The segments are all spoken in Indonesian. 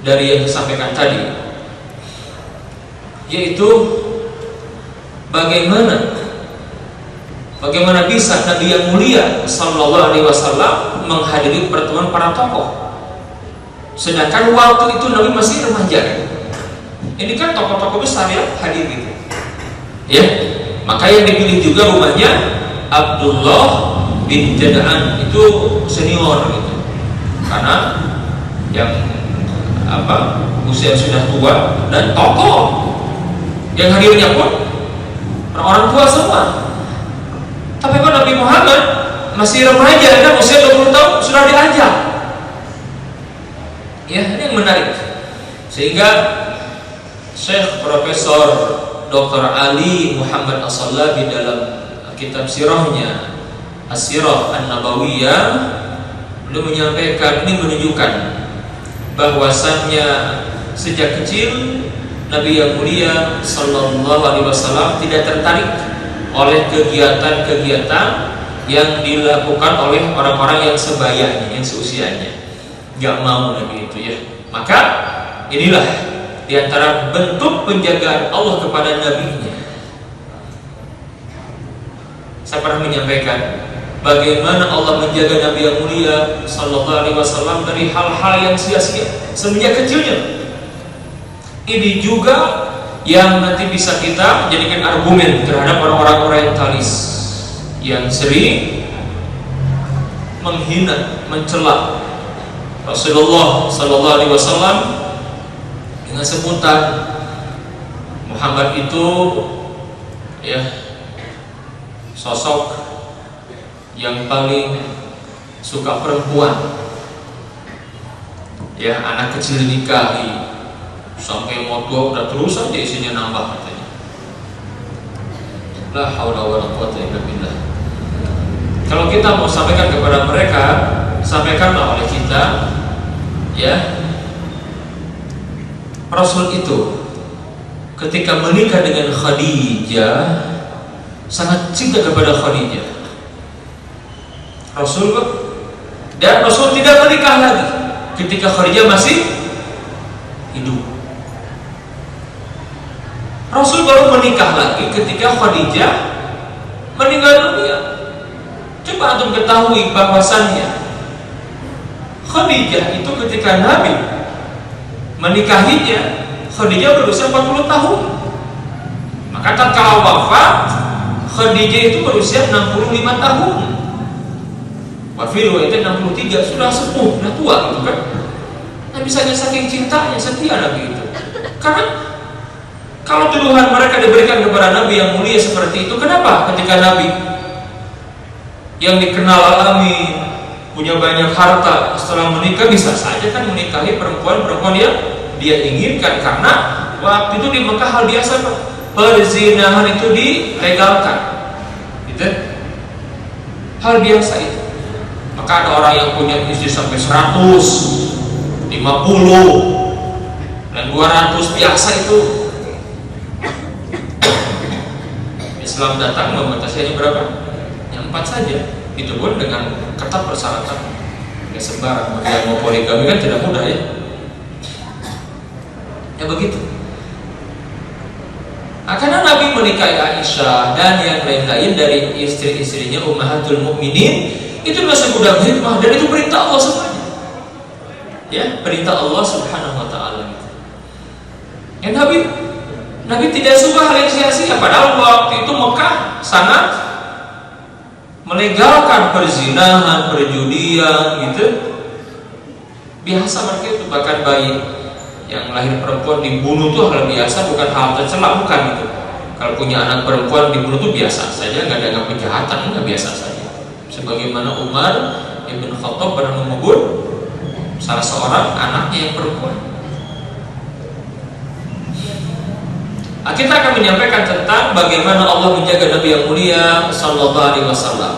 dari yang disampaikan tadi, yaitu bagaimana bisa Nabi yang mulia Sallallahu Alaihi Wasallam menghadiri pertemuan para tokoh, sedangkan waktu itu Nabi masih remaja. Ini kan tokoh-tokoh besar ya hadir gitu, ya. Maka yang dipilih juga rumahnya Abdullah bin Jada'an, itu senior gitu, karena yang usia sudah tua dan tokoh yang hadirnya pun orang tua semua. Tapi kok Nabi Muhammad masih remaja dan usia 20 tahun sudah diajak. Ya, ini yang menarik. Sehingga Syekh Profesor Dr. Ali Muhammad As-Sallabi dalam kitab sirahnya As-Sirah An-Nabawiyah, beliau menyampaikan, ini menunjukkan bahwasannya sejak kecil Nabi yang mulia Sallallahu Alaihi Wasallam tidak tertarik oleh kegiatan-kegiatan yang dilakukan oleh orang-orang yang sebayanya, yang seusianya. Gak mau Nabi itu ya. Maka inilah diantara bentuk penjagaan Allah kepada Nabi-Nya. Saya pernah menyampaikan bagaimana Allah menjaga Nabi yang mulia Sallallahu Alaihi Wasallam dari hal-hal yang sia-sia semenjak kecilnya. Ini juga yang nanti bisa kita jadikan argumen terhadap orang-orang orientalis yang sering menghina, mencela Rasulullah Sallallahu Alaihi Wasallam dengan sebutan Muhammad itu ya sosok yang paling suka perempuan, ya anak kecil nikahi sampai mau tua udah terus aja isinya nambah katanya. La haula wala quwwata illa billah. Kalau kita mau sampaikan kepada mereka, sampaikanlah oleh kita, ya, Rasul itu ketika menikah dengan Khadijah sangat cinta kepada Khadijah. Rasul tidak menikah lagi ketika Khadijah masih hidup. Rasul baru menikah lagi ketika Khadijah meninggal dunia. Coba antum ketahui bahwasannya Khadijah itu ketika Nabi menikahinya, Khadijah berusia 40 tahun. Maka tatkala wafat, Khadijah itu berusia 65 tahun. Wafil itu 63, sudah sepuh, sudah tua gitu kan. Nah, misalnya saking cintanya, setia Nabi itu. Karena kalau tuduhan mereka diberikan kepada Nabi yang mulia seperti itu, kenapa ketika Nabi yang dikenal alami, punya banyak harta, setelah menikah bisa saja kan menikahi perempuan-perempuan yang dia inginkan, karena waktu itu di Mekah hal biasa perzinahan itu dilegalkan, gitu? Hal biasa itu. Maka ada orang yang punya istri sampai 100, 50 dan 200 biasa itu. Islam datang membatasi hanya berapa? Yang 4 saja. Itu pun dengan ketat persyaratan. Nggak sembarang. Maka yang mau poligami kan tidak mudah ya. Ya begitu. Nah, karena Nabi menikahi Aisyah dan yang lain-lain dari istri-istrinya Ummahatul Mukminin, itu masih gudang hikmah dan itu perintah Allah semuanya. Ya, perintah Allah Subhanahu wa taala. Ya, Nabi tidak suka hal yang sia-sia, padahal waktu itu Mekah sangat melegalkan perzinahan, perjudian gitu. Biasa mereka itu, bahkan bayi yang lahir perempuan dibunuh itu hal biasa, bukan hal tercela, bukan gitu. Kalau punya anak perempuan dibunuh itu biasa saja, nggak ada kejahatan, nggak biasa saja. Sebagaimana Umar Ibn Khattab pernah membunuh salah seorang anaknya yang perempuan. Nah, kita akan menyampaikan tentang bagaimana Allah menjaga Nabi yang mulia Sallallahu Alaihi Wasallam.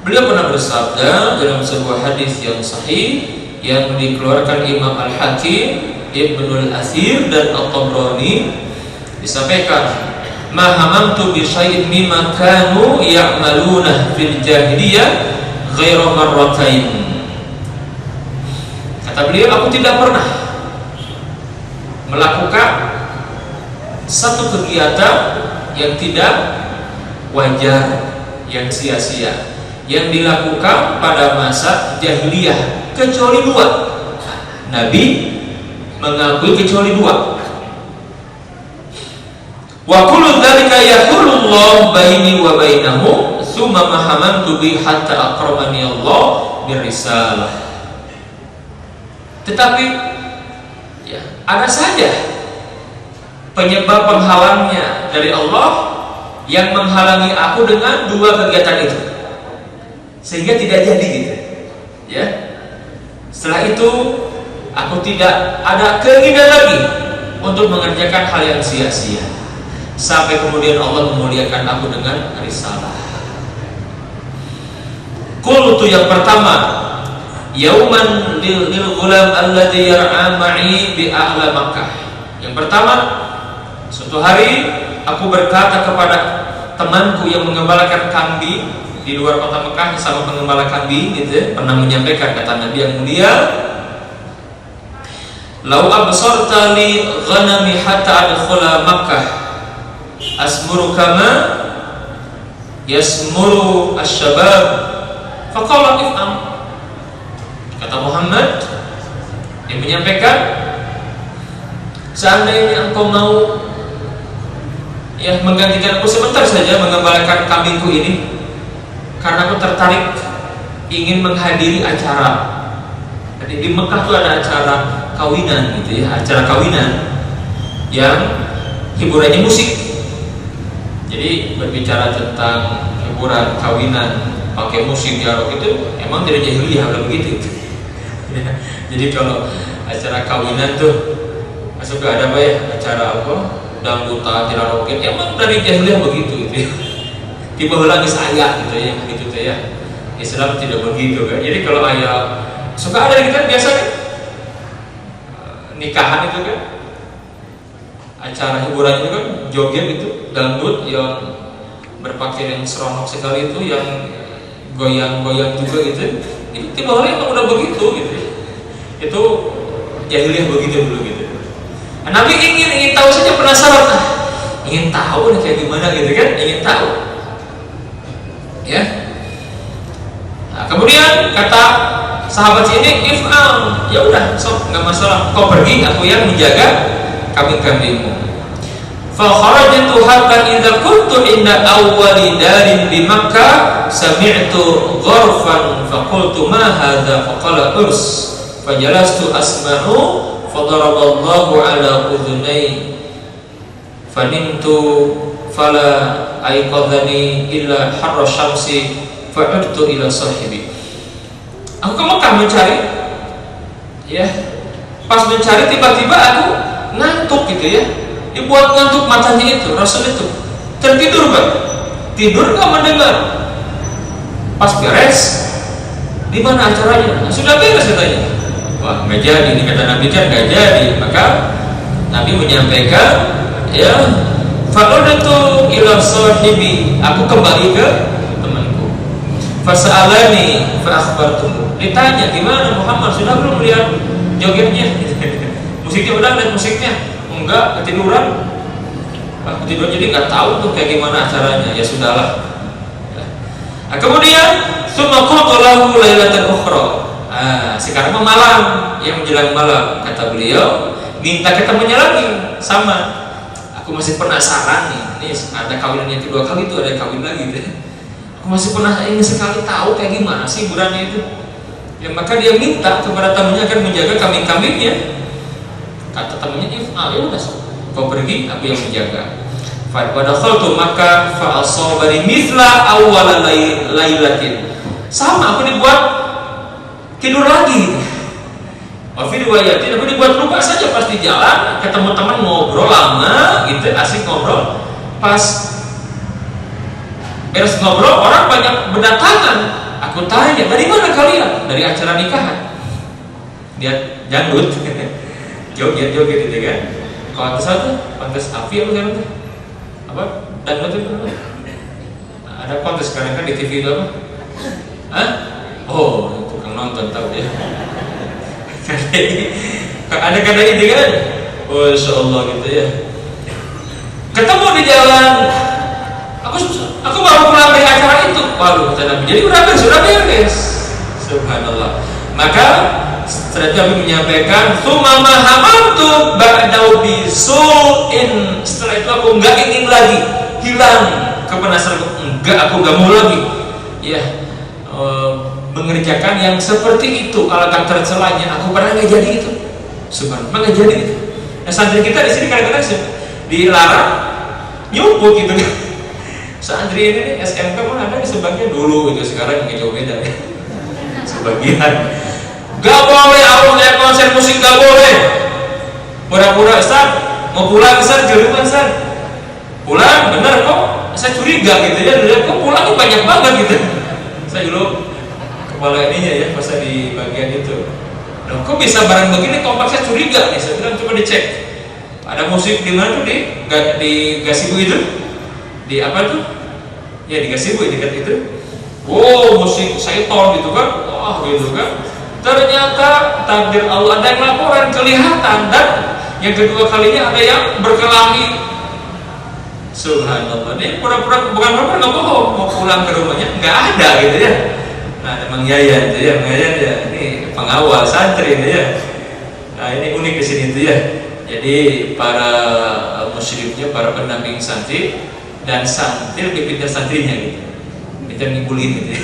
Beliau pernah bersabda dalam sebuah hadis yang sahih yang dikeluarkan Imam Al-Hakim, Ibnul Athir dan At-Tabrani, disampaikan, "Ma hamamtu bi syai'in mimma kanu ya'maluna fil jahiliyah ghairu marratain." Kata beliau, aku tidak pernah melakukan satu kegiatan yang tidak wajar, yang sia-sia, yang dilakukan pada masa jahiliyah, kecuali dua. Nabi mengakui kecuali dua. Wa kullu dzalika yaqulullah baini wa bainahu tsumma mahamantu bi hatta aqramani Allah birisalah. Tetapi ya, ada saja penyebab penghalangnya dari Allah yang menghalangi aku dengan dua kegiatan itu, sehingga tidak jadi gitu. Ya. Setelah itu aku tidak ada keinginan lagi untuk mengerjakan hal yang sia-sia, sampai kemudian Allah memuliakan aku dengan risalah. Qultu, yang pertama, yauman lil ghulam alladhi yar'a ma'i bi a'la Makkah. Yang pertama, suatu hari aku berkata kepada temanku yang mengembalakan kambing di luar kota Mekah, sama pengembala kambing gitu, pernah menyampaikan kata Nabi yang mulia, "Lau absarta li ghanami hatta adkhula Makkah asmuru kama yasmuru asy-syabab faqala if'am." Kata Muhammad yang menyampaikan, seandainya engkau mau ya menggantikan aku sebentar saja mengembalakan kambingku ini, karena aku tertarik ingin menghadiri acara. Jadi di Mekah tuh ada acara kawinan gitu ya, acara kawinan yang hiburannya musik. Jadi berbicara tentang hiburan kawinan pakai musik jarok itu emang dari jahiliyah udah begitu. Jadi kalau acara kawinan tuh masuk ada apa ya, acara apa, dangdutan, jararoket, emang dari jahiliyah begitu gitu ya. Tiba lagi saya gitu ya, gitu tuh ya. Islam tidak begitu kan. Jadi kalau ayah suka ada kita biasa kan, nikahan itu kan, acara hiburan itu kan, joget itu, dangdut yang berpakaian yang seronok sekali itu, yang goyang-goyang juga gitu. Itu tiba emang udah begitu gitu. Itu jahiliyah begitu dulu gitu. Nah, Nabi ingin tahu saja, penasaran, ingin tahu nih kayak gimana gitu kan, ingin tahu. Ya. Nah, kemudian kata sahabat ini, if'al, ya udah, sok, nggak masalah, kau pergi, aku yang menjaga kambing-kambingmu. Fa kharajtu hatta idza kuntu inda awwali darin bi Makkah sami'tu gharfan fa qultu ma hadza fa qala urs fa jalastu asma'u fa daraballahu ala udhunai fa nimtu fala aiqadhani illa harra syamsi fa udtu ila sahibi. Aku ke Mekah mencari, ya, pas mencari tiba-tiba aku ngantuk gitu ya, dibuat ngantuk matanya itu, Rasul itu tertidur kan, tidur nggak mendengar. Pas beres, di mana acaranya? Nah, sudah beres katanya. Wah, nggak jadi, ini kata Nabi kan nggak jadi. Maka Nabi menyampaikan, ya, fa'udtu ila sahibi, aku kembali ke temanku. Fas'alani fa akhbartuhu. Ditanya, gimana Muhammad, sudah belum lihat jogetnya? Musiknya udah lihat musiknya? Enggak, ketiduran. Ketiduran, jadi nggak tahu tuh kayak gimana acaranya. Ya sudahlah. Nah, kemudian summa qultu lahu lailatan ukhra. Sekarang malam, yang menjelang malam, kata beliau, minta ketemunya lagi sama. Aku masih penasaran nih. Ini ada kawinan yang kedua kali itu, ada kawin lagi gitu. Aku masih penasaran, ingin sekali tahu kayak gimana sih hiburannya itu. Ya, maka dia minta kepada temannya akan menjaga kambing-kambingnya. Kata temannya, ya udah, kau pergi, aku yang menjaga. Pada khaltu maka fa asabani mithla awwal lailatin. Sama, aku dibuat tidur lagi. Fi riwayatin, aku dibuat lupa saja pas di jalan, ketemu teman ngobrol lama gitu, asik ngobrol. Pas beres ngobrol, orang banyak berdatangan. Aku tanya, dari mana kalian? Dari acara nikahan. Dia janggut, joget gitu kan. Kontes apa? Kontes api apa kan? Apa? Dangdut itu apa? Ada kontes sekarang kan di TV itu apa? Hah? Oh, tukang nonton tahu dia. Ada kata ini kan? Masya Allah gitu ya. Ketemu di jalan, aku baru pulang dari acara itu. Waduh kata Nabi, jadi udah beres. Subhanallah. Maka setelah Nabi menyampaikan, "Tsumma hamantu ba'dau bisu'in." Setelah itu aku enggak ingin lagi, hilang kepenasaran, aku enggak mau lagi. Ya, mengerjakan yang seperti itu, alangkah tercelanya. Aku pernah nggak jadi itu. Subhanallah, nggak jadi itu. Nah, santri kita di sini kadang-kadang dilarang nyumput gitu kan. Santri ini SMK pun ada di sebagian dulu itu, sekarang nggak jauh beda ya. Sebagian nggak boleh, aku kayak konser musik nggak boleh. Pura-pura Ustaz mau pulang, Ustaz di rumah Ustaz. Pulang bener kok, saya curiga gitu ya, kok pulangnya banyak banget gitu. Saya dulu kepala ininya ya, masa di bagian itu. Nah, kok bisa barang begini kompak, saya curiga nih. Saya bilang coba dicek. Ada musik di mana tuh, di Gasibu itu? Di apa tuh? Ya di Gasibu dekat itu. Wow, musik Saiton gitu kan. Wah, gitu kan. Ternyata takdir Allah, ada yang laporan kelihatan, dan yang kedua kalinya ada yang berkelahi. Subhanallah, ini pura-pura bukan pura-pura nggak bohong, mau pulang ke rumahnya nggak ada gitu ya. Nah, ada Mang Yayan itu ya, Mang Yayan ya, ini pengawal santri ini ya. Nah, ini unik di sini itu ya. Jadi para musyrifnya, para pendamping santri dan santri lebih pintar santrinya gitu. Pintar ngibulin gitu ya.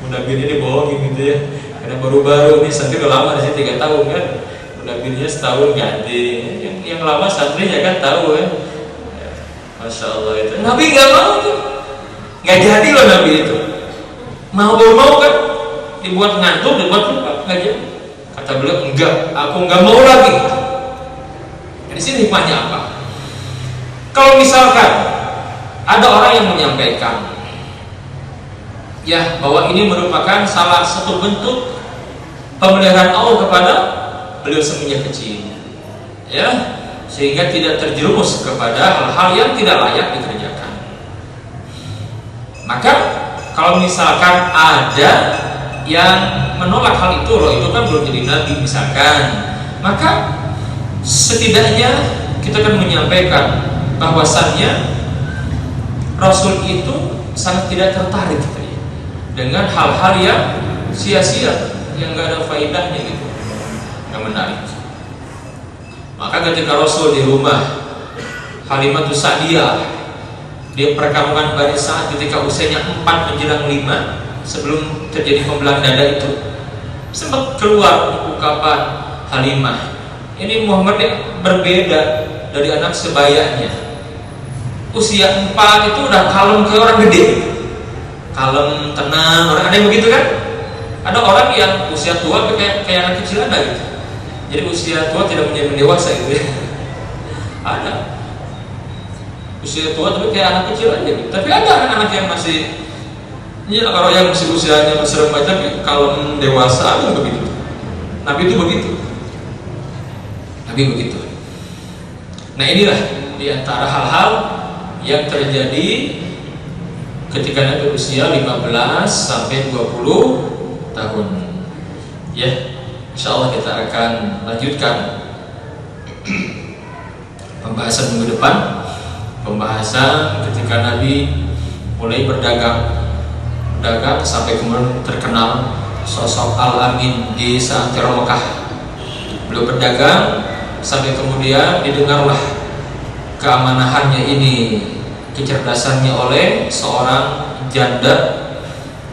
Mudah-mudahan ini bohongin gitu ya. Karena baru-baru ini santri udah lama di sini 3 tahun kan. Mudah-mudahan setahun ganti. Yang lama santrinya kan tahu ya. Masya Allah itu. Nabi nggak mau tuh, nggak jadi loh Nabi itu. Mau kan, dibuat ngantuk, dibuat lupa, nggak jadi. Kata beliau, enggak, aku nggak mau lagi. Di sini hikmahnya apa? Kalau misalkan ada orang yang menyampaikan, ya bahwa ini merupakan salah satu bentuk pemeliharaan Allah kepada beliau semenjak kecil, ya. Sehingga tidak terjerumus kepada hal-hal yang tidak layak dikerjakan. Maka kalau misalkan ada yang menolak hal itu, loh itu kan belum jadi nabi misalkan, maka setidaknya kita akan menyampaikan bahwasannya Rasul itu sangat tidak tertarik gitu ya, dengan hal-hal yang sia-sia, yang nggak ada faedahnya gitu, nggak menarik. Maka ketika Rasul di rumah Halimatus Sa'diyah di perkampungan Bani Sa'ad ketika usianya 4 menjelang 5 sebelum terjadi pembelahan dada itu, sempat keluar ungkapan Halimah, ini Muhammad berbeda dari anak sebayanya. Usia 4 itu udah kalem kayak orang gede, kalem, tenang, orang ada yang begitu kan? Ada orang yang usia tua kayak anak kecil ada gitu. Jadi usia tua tidak menjadi dewasa gitu ya. Ada usia tua tapi kayak anak kecil aja gitu. Tapi ada anak-anak yang masih, ya kalau yang masih usianya masih remaja tapi kalau dewasa ada begitu. Nabi itu begitu. Nabi begitu. Nah, inilah diantara hal-hal yang terjadi ketika Nabi usia 15 sampai 20 tahun. Ya. Insyaallah kita akan lanjutkan pembahasan minggu depan, pembahasan ketika Nabi mulai berdagang sampai kemudian terkenal sosok Al-Amin di seantero Mekah. Beliau berdagang sampai kemudian didengarlah keamanahannya ini, kecerdasannya oleh seorang janda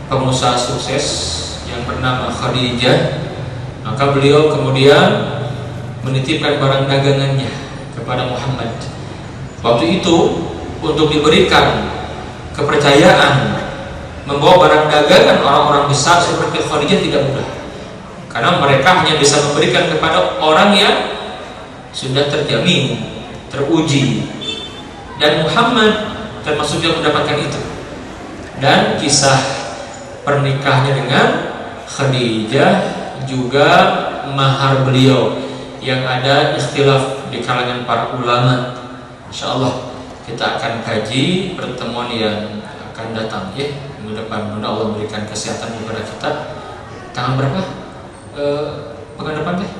pengusaha sukses yang bernama Khadijah. Maka beliau kemudian menitipkan barang dagangannya kepada Muhammad. Waktu itu untuk diberikan kepercayaan membawa barang dagangan orang-orang besar seperti Khadijah tidak mudah, karena mereka hanya bisa memberikan kepada orang yang sudah terjamin, teruji, dan Muhammad termasuk yang mendapatkan itu. Dan kisah pernikahannya dengan Khadijah juga mahar beliau yang ada ikhtilaf di kalangan para ulama. Insyaallah kita akan kaji pertemuan yang akan datang ya minggu depan. Mudah Allah memberikan kesehatan kepada kita. Tanggal berapa? Pekan depan teh?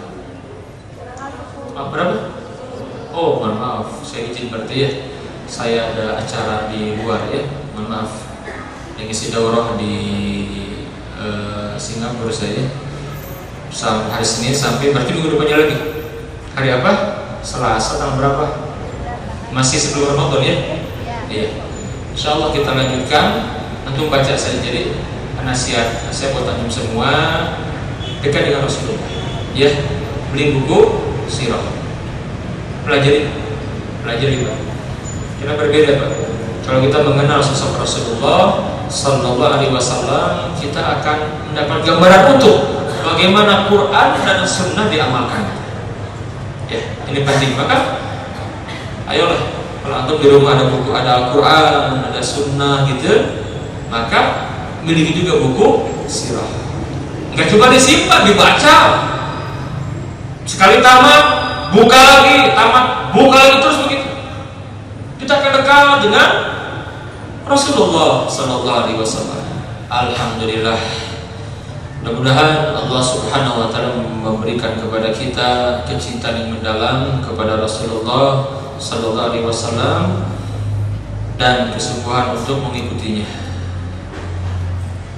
berapa? Oh, mohon maaf, saya izin berarti ya. Saya ada acara di luar ya, mohon maaf. Yang isi daurah di Singapura saya. Sampai hari Senin sampai berarti minggu depannya lagi. Hari apa? Selasa tanggal berapa? Masih sebelum Ramadan ya? Iya. Insya Allah kita lanjutkan. Antum baca saja, jadi nasihat saya buat antum semua dekat dengan Rasulullah. Ya, beli buku sirah, pelajari Pak. Kita berbeda Pak. Kalau kita mengenal sosok Rasulullah Sallallahu Alaihi Wasallam, kita akan mendapat gambaran utuh bagaimana Quran dan Sunnah diamalkan. Ya, ini penting. Maka, ayolah, kalau antum di rumah ada buku, ada Al-Quran, ada Sunnah gitu, maka miliki juga buku sirah. Enggak cuma disimpan, dibaca. Sekali tamat, buka lagi, tamat, buka lagi, terus begitu. Kita akan dekat dengan Rasulullah Sallallahu Alaihi Wasallam. Alhamdulillah. Mudah-mudahan Allah Subhanahu Wa Taala memberikan kepada kita kecintaan yang mendalam kepada Rasulullah Sallallahu Alaihi Wasallam dan kesungguhan untuk mengikutinya.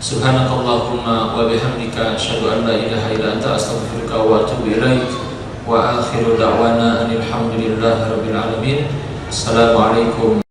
Subhanakallahumma wa bihamdika asyhadu an la ilaha illa anta astaghfiruka wa atubu ilaik. Wa akhiru da'wana alhamdulillahi rabbil alamin. Assalamualaikum